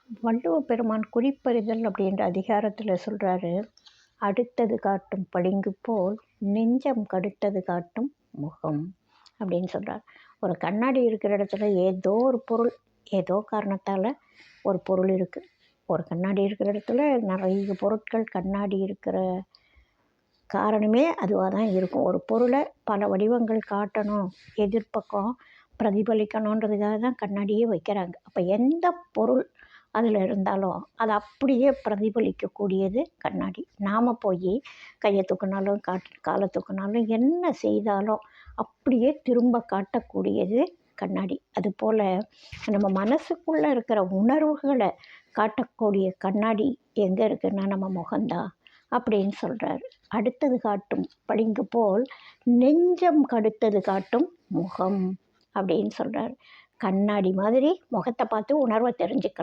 வள்ளுவ பெருமான் குறிப்பறிதல் அப்படின்ற அதிகாரத்தில் சொல்கிறாரு, அடுத்தது காட்டும் பளிங்கு போல் நெஞ்சம் கடுத்தது காட்டும் முகம் அப்படின்னு சொல்கிறார். ஒரு கண்ணாடி இருக்கிற இடத்துல ஏதோ ஒரு பொருள், ஏதோ காரணத்தால் ஒரு பொருள் இருக்குது. ஒரு கண்ணாடி இருக்கிற இடத்துல நிறைய பொருட்கள், கண்ணாடி இருக்கிற காரணமே அதுவாக தான் இருக்கும். ஒரு பொருளை பல வடிவங்கள் காட்டணும், எதிர்பக்கம் பிரதிபலிக்கணுன்றதுக்காக தான் கண்ணாடியே வைக்கிறாங்க. அப்போ எந்த பொருள் அதில் இருந்தாலும் அது அப்படியே பிரதிபலிக்கக்கூடியது கண்ணாடி. நாம் போய் கையை தூக்குனாலும் காலை தூக்குனாலும் என்ன செய்தாலும் அப்படியே திரும்ப காட்டக்கூடியது கண்ணாடி. அதுபோல் நம்ம மனசுக்குள்ளே இருக்கிற உணர்வுகளை காட்டக்கூடிய கண்ணாடி எங்கே இருக்குன்னா நம்ம முகம்தான் அப்படின்னு சொல்கிறாரு. அடுத்தது காட்டும் பளிங்கு போல் நெஞ்சம் கடுத்தது காட்டும் முகம் அப்படின்னு சொல்கிறாரு. கண்ணாடி மாதிரி முகத்தை பார்த்து உணர்வை தெரிஞ்சுக்கலாம்.